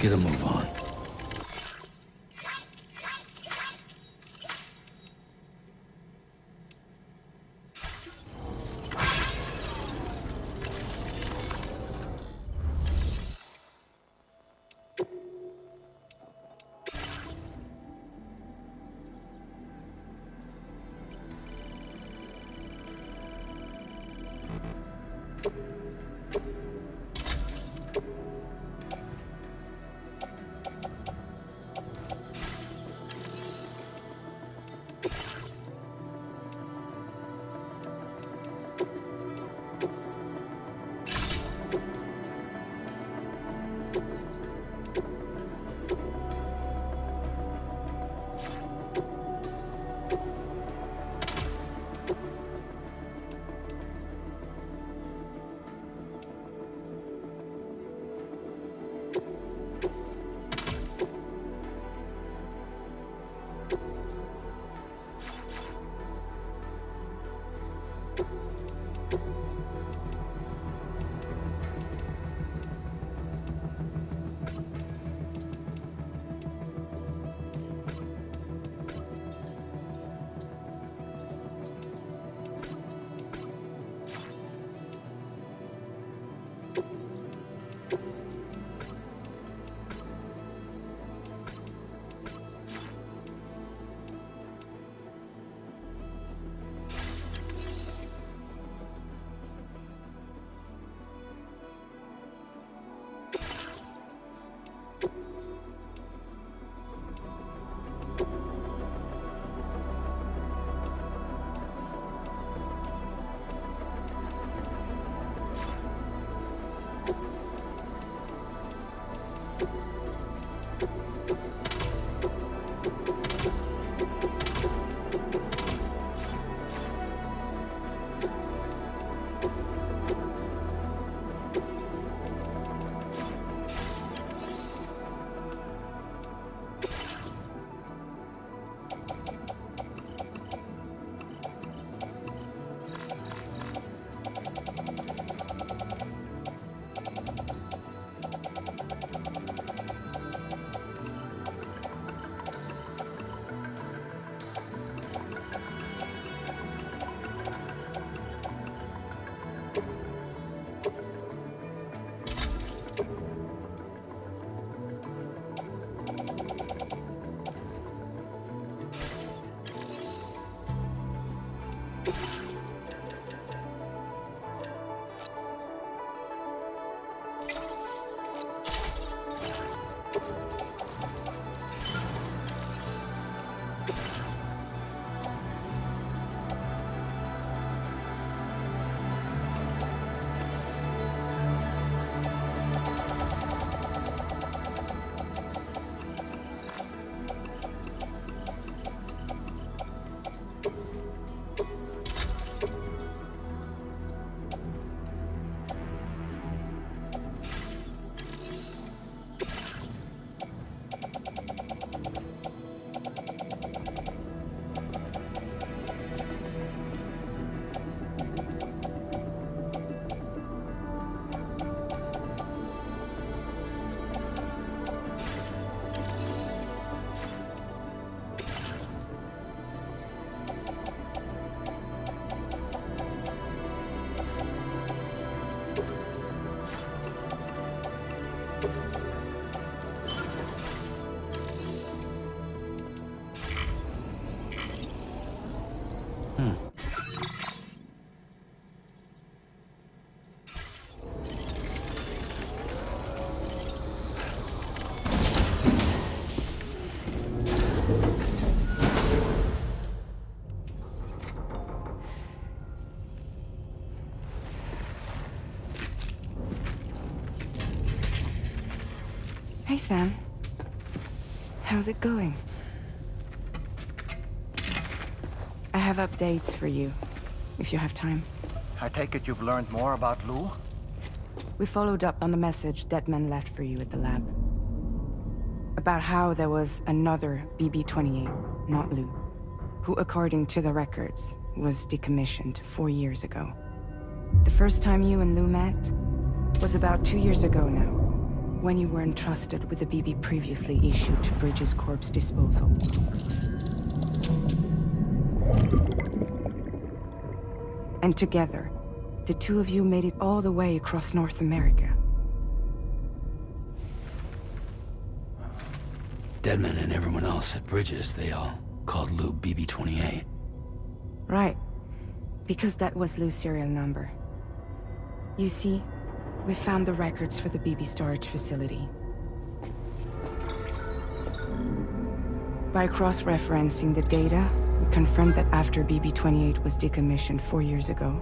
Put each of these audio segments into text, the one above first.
get a move on. Hey, Sam. How's it going? I have updates for you, if you have time. I take it you've learned more about Lou? We followed up on the message Deadman left for you at the lab. About how there was another BB-28, not Lou, who, according to the records, was decommissioned 4 years ago. The first time you and Lou met was about 2 years ago now, when you were entrusted with the BB previously issued to Bridges Corp's disposal. And together, the two of you made it all the way across North America. Deadman and everyone else at Bridges, they all called Lou BB-28. Right. Because that was Lou's serial number. You see, we found the records for the BB storage facility. By cross-referencing the data, we confirmed that after BB-28 was decommissioned 4 years ago,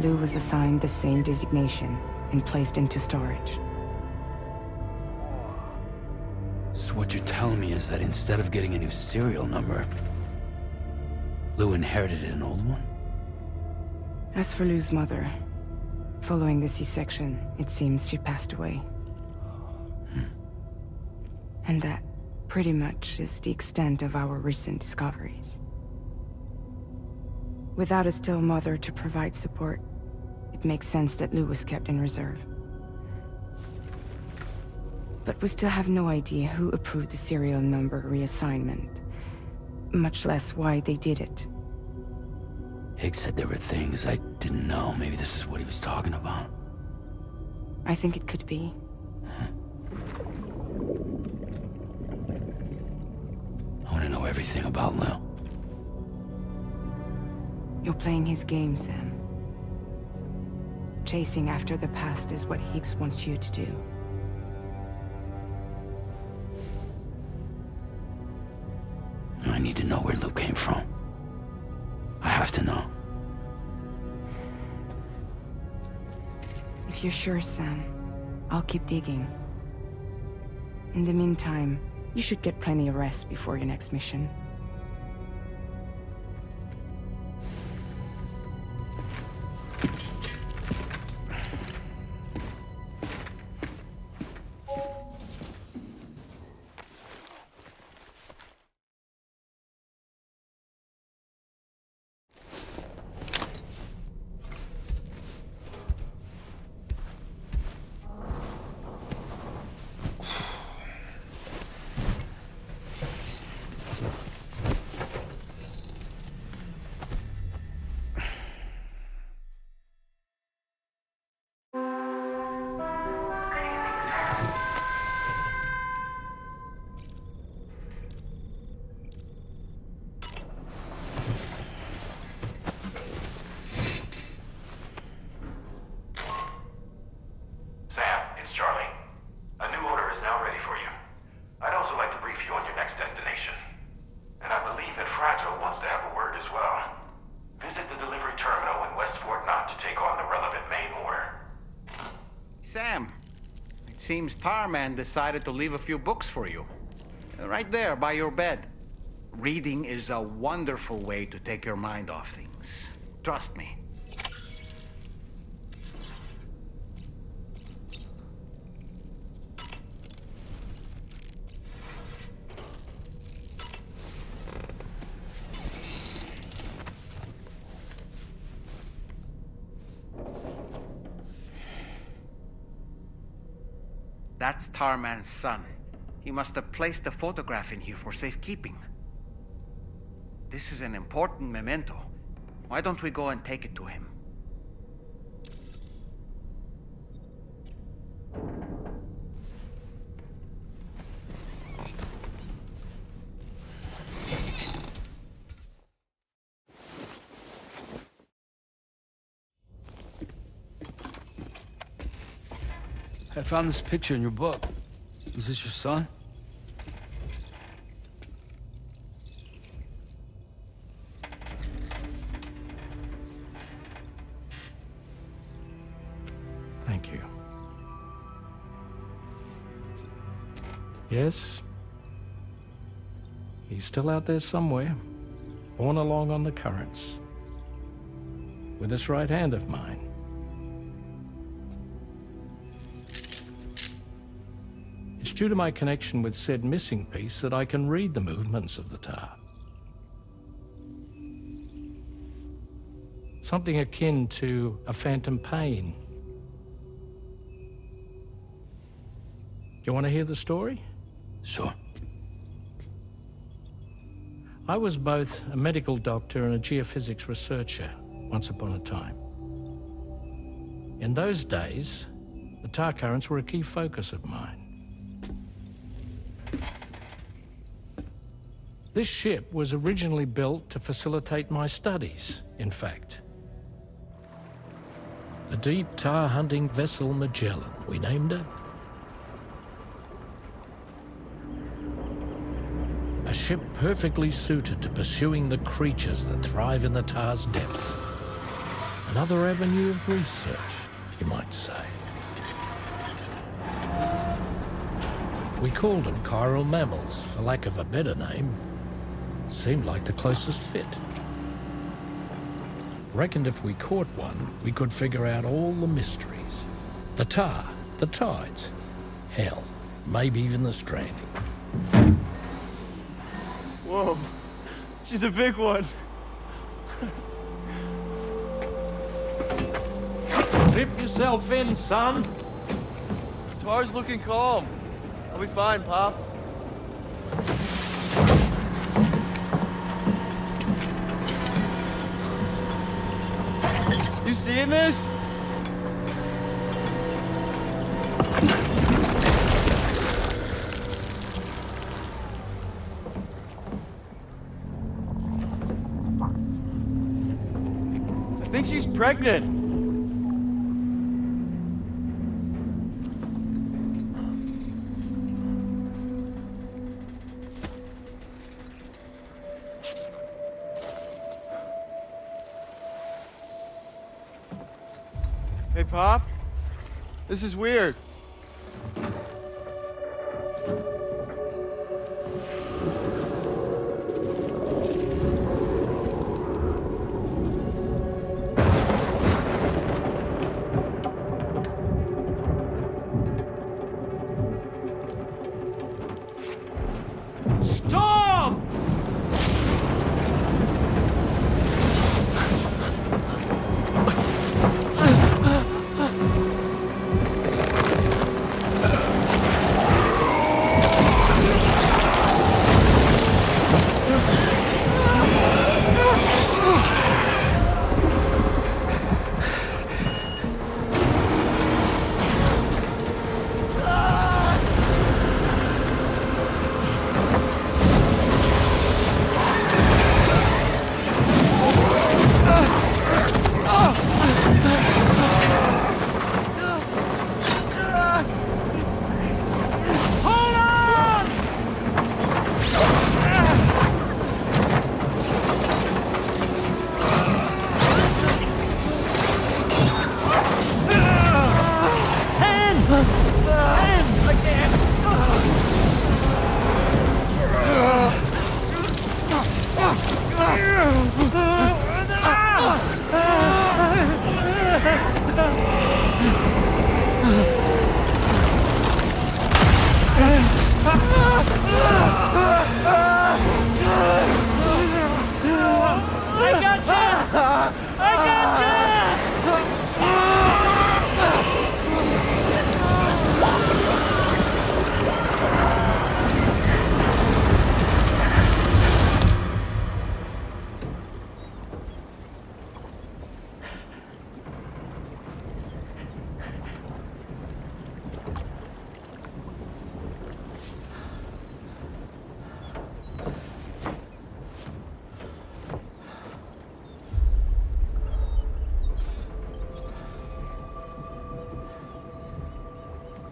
Lou was assigned the same designation and placed into storage. So what you're telling me is that instead of getting a new serial number, Lou inherited an old one? As for Lou's mother, following the C-section, it seems she passed away. And that, pretty much, is the extent of our recent discoveries. Without a still mother to provide support, it makes sense that Lou was kept in reserve. But we still have no idea who approved the serial number reassignment, much less why they did it. Higgs said there were things I didn't know. Maybe this is what he was talking about. I think it could be. I want to know everything about Lou. You're playing his game, Sam. Chasing after the past is what Higgs wants you to do. I need to know where Lou came from. I have to know. If you're sure, Sam, I'll keep digging. In the meantime, you should get plenty of rest before your next mission. Sam, it seems Tarman decided to leave a few books for you. Right there, by your bed. Reading is a wonderful way to take your mind off things. Trust me. That's Tarman's son. He must have placed a photograph in here for safekeeping. This is an important memento. Why don't we go and take it to him? I found this picture in your book. Is this your son? Thank you. Yes. He's still out there somewhere, borne along on the currents, with this right hand of mine. It's due to my connection with said missing piece that I can read the movements of the tar. Something akin to a phantom pain. You want to hear the story? Sure. I was both a medical doctor and a geophysics researcher once upon a time. In those days, the tar currents were a key focus of mine. This ship was originally built to facilitate my studies, in fact. The deep tar hunting vessel Magellan, we named it. A ship perfectly suited to pursuing the creatures that thrive in the tar's depths. Another avenue of research, you might say. We called them chiral mammals, for lack of a better name. Seemed like the closest fit. Reckoned if we caught one, we could figure out all the mysteries. The tar, the tides, hell, maybe even the stranding. Whoa, she's a big one. Dip yourself in, son. Tar's looking calm. I'll be fine, Pop. You seeing this? I think she's pregnant. Hey, Pop. This is weird. Storm!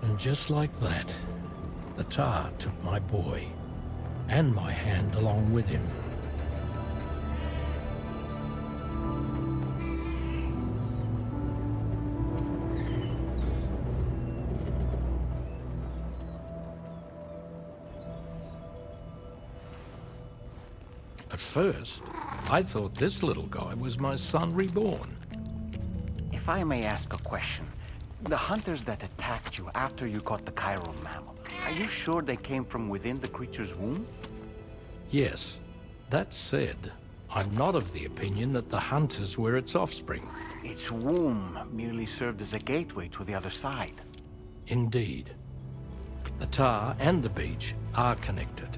And just like that, the tar took my boy, and my hand along with him. At first, I thought this little guy was my son reborn. If I may ask a question, the hunters that attacked you after you caught the chiral mammal, are you sure they came from within the creature's womb? Yes. That said, I'm not of the opinion that the hunters were its offspring. Its womb merely served as a gateway to the other side. Indeed. The tar and the beach are connected.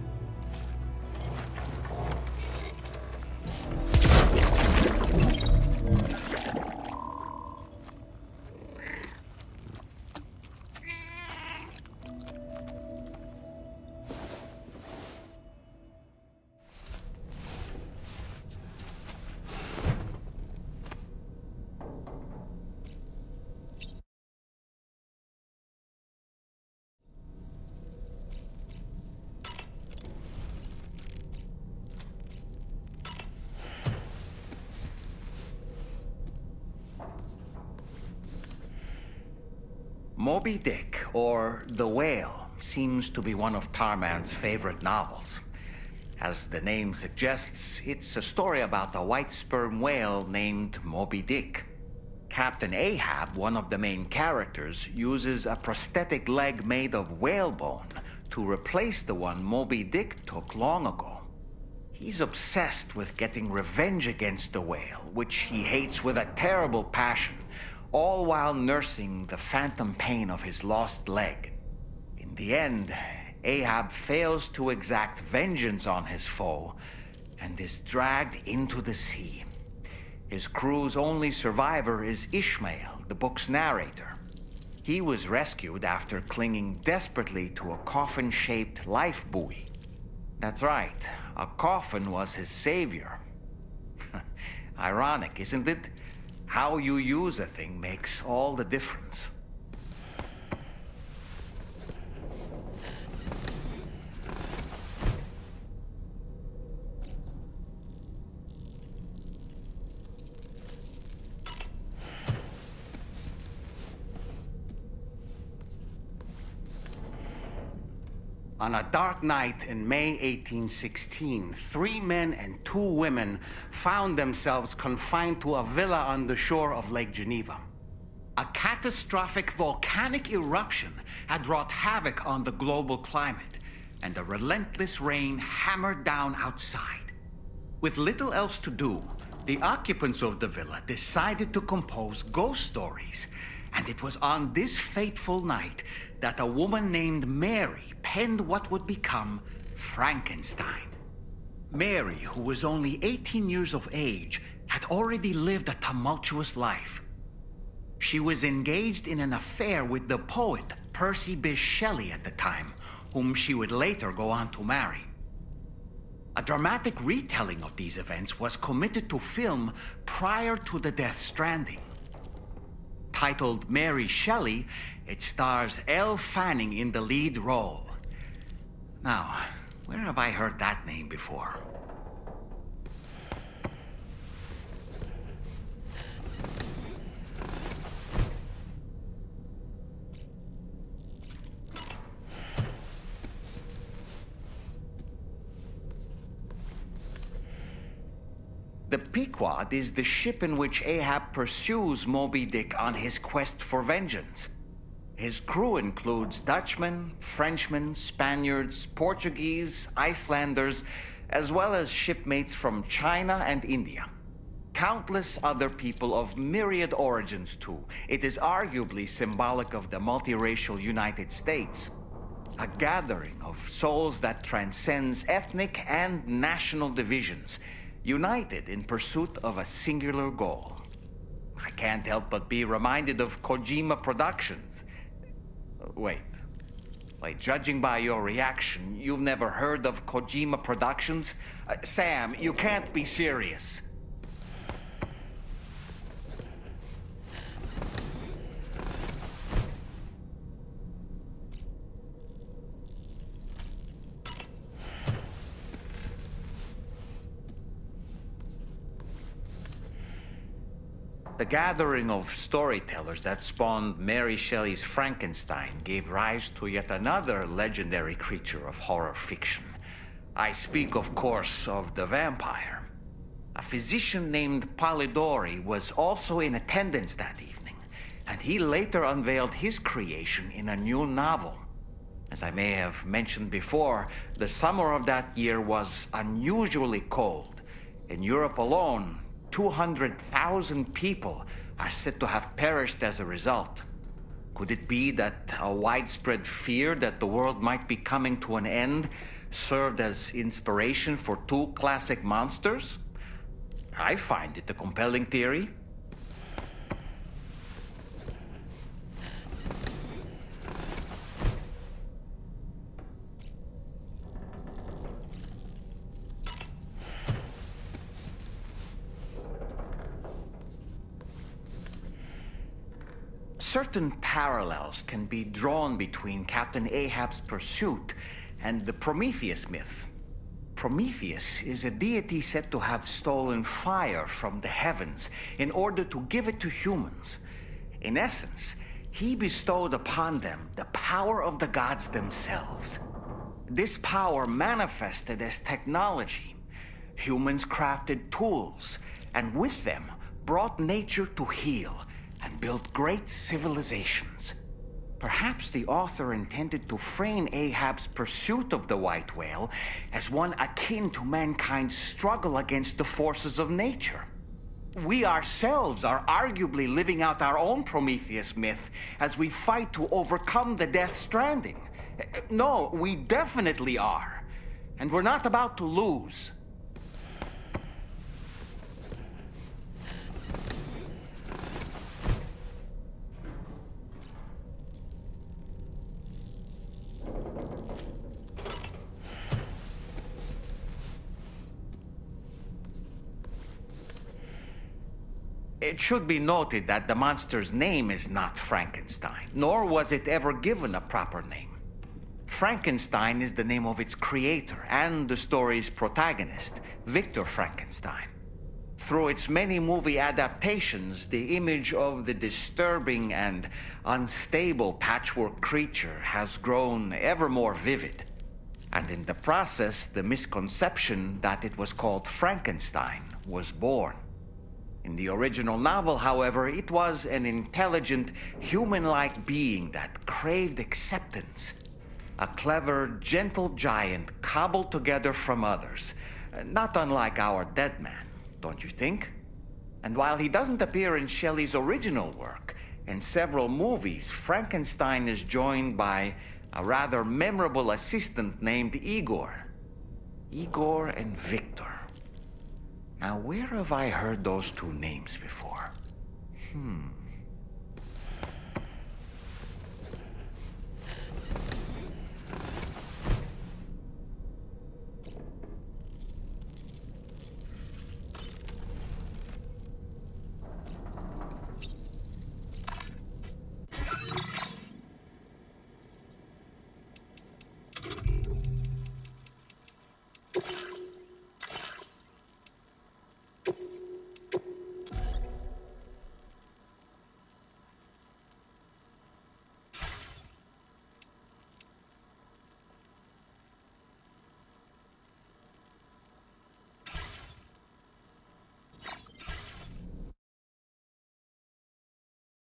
Moby Dick, or The Whale, seems to be one of Tarman's favorite novels. As the name suggests, it's a story about a white sperm whale named Moby Dick. Captain Ahab, one of the main characters, uses a prosthetic leg made of whalebone to replace the one Moby Dick took long ago. He's obsessed with getting revenge against the whale, which he hates with a terrible passion, all while nursing the phantom pain of his lost leg. In the end, Ahab fails to exact vengeance on his foe and is dragged into the sea. His crew's only survivor is Ishmael, the book's narrator. He was rescued after clinging desperately to a coffin-shaped life buoy. That's right, a coffin was his savior. Ironic, isn't it? How you use a thing makes all the difference. On a dark night in May 1816, 3 men and 2 women found themselves confined to a villa on the shore of Lake Geneva. A catastrophic volcanic eruption had wrought havoc on the global climate, and a relentless rain hammered down outside. With little else to do, the occupants of the villa decided to compose ghost stories. And it was on this fateful night that a woman named Mary penned what would become Frankenstein. Mary, who was only 18 years of age, had already lived a tumultuous life. She was engaged in an affair with the poet Percy Bysshe Shelley at the time, whom she would later go on to marry. A dramatic retelling of these events was committed to film prior to the death Stranding. Titled Mary Shelley, it stars Elle Fanning in the lead role. Now, where have I heard that name before? The Pequod is the ship in which Ahab pursues Moby Dick on his quest for vengeance. His crew includes Dutchmen, Frenchmen, Spaniards, Portuguese, Icelanders, as well as shipmates from China and India. Countless other people of myriad origins, too. It is arguably symbolic of the multiracial United States. A gathering of souls that transcends ethnic and national divisions, united in pursuit of a singular goal. I can't help but be reminded of Kojima Productions. Wait, judging by your reaction, you've never heard of Kojima Productions? Sam, you can't be serious. The gathering of storytellers that spawned Mary Shelley's Frankenstein gave rise to yet another legendary creature of horror fiction. I speak, of course, of the vampire. A physician named Polidori was also in attendance that evening, and he later unveiled his creation in a new novel. As I may have mentioned before, the summer of that year was unusually cold. In Europe alone, 200,000 people are said to have perished as a result. Could it be that a widespread fear that the world might be coming to an end served as inspiration for two classic monsters? I find it a compelling theory. Certain parallels can be drawn between Captain Ahab's pursuit and the Prometheus myth. Prometheus is a deity said to have stolen fire from the heavens in order to give it to humans. In essence, he bestowed upon them the power of the gods themselves. This power manifested as technology. Humans crafted tools, and with them brought nature to heal and built great civilizations. Perhaps the author intended to frame Ahab's pursuit of the white whale as one akin to mankind's struggle against the forces of nature. We ourselves are arguably living out our own Prometheus myth as we fight to overcome the Death Stranding. No, we definitely are. And we're not about to lose. It should be noted that the monster's name is not Frankenstein, nor was it ever given a proper name. Frankenstein is the name of its creator and the story's protagonist, Victor Frankenstein. Through its many movie adaptations, the image of the disturbing and unstable patchwork creature has grown ever more vivid. And in the process, the misconception that it was called Frankenstein was born. In the original novel, however, it was an intelligent, human-like being that craved acceptance. A clever, gentle giant cobbled together from others, not unlike our dead man, don't you think? And while he doesn't appear in Shelley's original work, in several movies, Frankenstein is joined by a rather memorable assistant named Igor. Igor and Victor. Now, where have I heard those two names before?